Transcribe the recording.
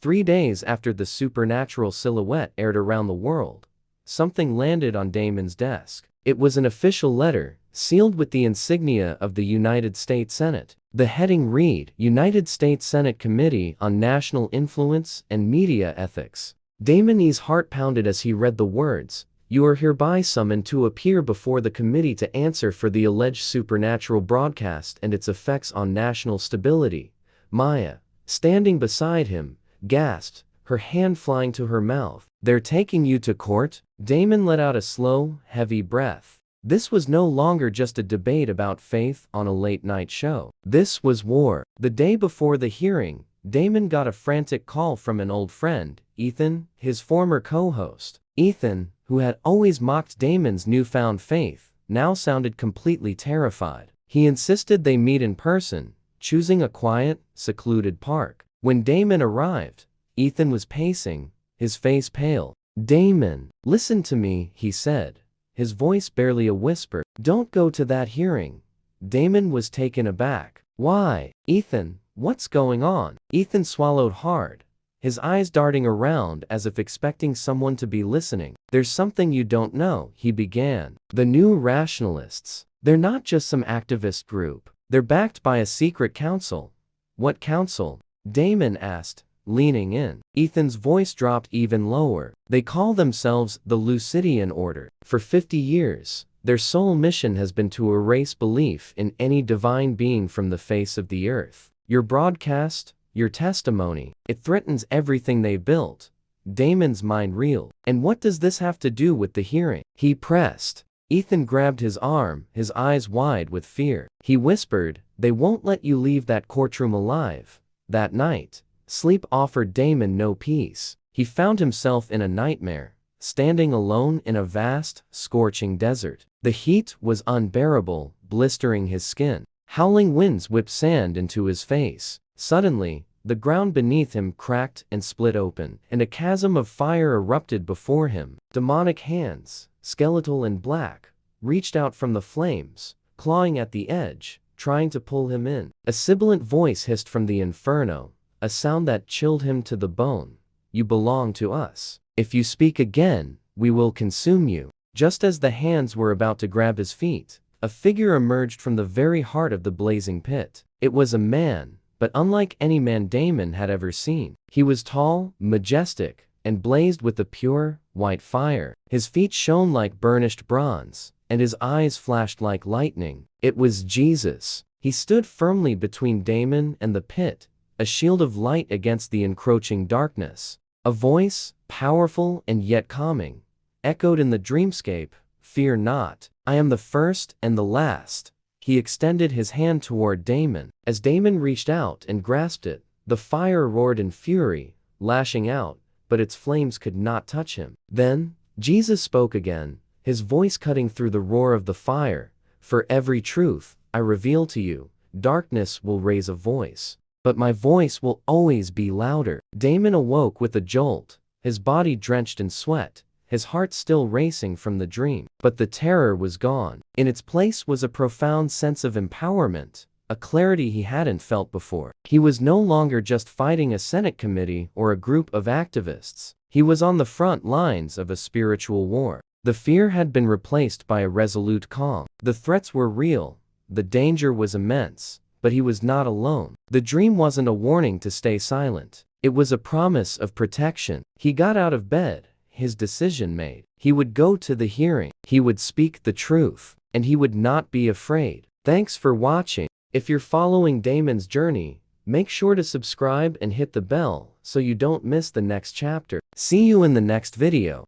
3 days after the supernatural silhouette aired around the world, something landed on Damon's desk. It was an official letter, sealed with the insignia of the United States Senate. The heading read, United States Senate Committee on National Influence and Media Ethics. Damon's heart pounded as he read the words, "You are hereby summoned to appear before the committee to answer for the alleged supernatural broadcast and its effects on national stability." Maya, standing beside him, gasped, her hand flying to her mouth. "They're taking you to court?" Damon let out a slow, heavy breath. This was no longer just a debate about faith on a late-night show. This was war. The day before the hearing, Damon got a frantic call from an old friend, Ethan, his former co-host. Ethan, who had always mocked Damon's newfound faith, now sounded completely terrified. He insisted they meet in person, choosing a quiet, secluded park. When Damon arrived, Ethan was pacing, his face pale. "Damon, listen to me," he said, his voice barely a whisper. "Don't go to that hearing." Damon was taken aback. "Why, Ethan, what's going on?" Ethan swallowed hard, his eyes darting around as if expecting someone to be listening. "There's something you don't know," he began. "The new rationalists. They're not just some activist group. They're backed by a secret council." "What council?" Damon asked, leaning in. Ethan's voice dropped even lower. "They call themselves the Lucidian Order. For 50 years, their sole mission has been to erase belief in any divine being from the face of the earth. Your broadcast, your testimony, it threatens everything they built." Damon's mind reeled. "And what does this have to do with the hearing?" he pressed. Ethan grabbed his arm, his eyes wide with fear. He whispered, "They won't let you leave that courtroom alive." That night, sleep offered Damon no peace. He found himself in a nightmare, standing alone in a vast, scorching desert. The heat was unbearable, blistering his skin. Howling winds whipped sand into his face. Suddenly, the ground beneath him cracked and split open, and a chasm of fire erupted before him. Demonic hands, skeletal and black, reached out from the flames, clawing at the edge, trying to pull him in. A sibilant voice hissed from the inferno, a sound that chilled him to the bone. "You belong to us. If you speak again, we will consume you." Just as the hands were about to grab his feet, a figure emerged from the very heart of the blazing pit. It was a man, but unlike any man Damon had ever seen. He was tall, majestic, and blazed with a pure, white fire. His feet shone like burnished bronze, and his eyes flashed like lightning. It was Jesus. He stood firmly between Damon and the pit, a shield of light against the encroaching darkness. A voice, powerful and yet calming, echoed in the dreamscape, "Fear not. I am the first and the last." He extended his hand toward Damon. As Damon reached out and grasped it, the fire roared in fury, lashing out, but its flames could not touch him. Then, Jesus spoke again, his voice cutting through the roar of the fire. "For every truth I reveal to you, darkness will raise a voice. But my voice will always be louder." Damon awoke with a jolt, his body drenched in sweat, his heart still racing from the dream. But the terror was gone. In its place was a profound sense of empowerment, a clarity he hadn't felt before. He was no longer just fighting a Senate committee or a group of activists. He was on the front lines of a spiritual war. The fear had been replaced by a resolute calm. The threats were real, the danger was immense, but he was not alone. The dream wasn't a warning to stay silent. It was a promise of protection. He got out of bed, his decision made. He would go to the hearing. He would speak the truth, and he would not be afraid. Thanks for watching. If you're following Damon's journey, make sure to subscribe and hit the bell so you don't miss the next chapter. See you in the next video.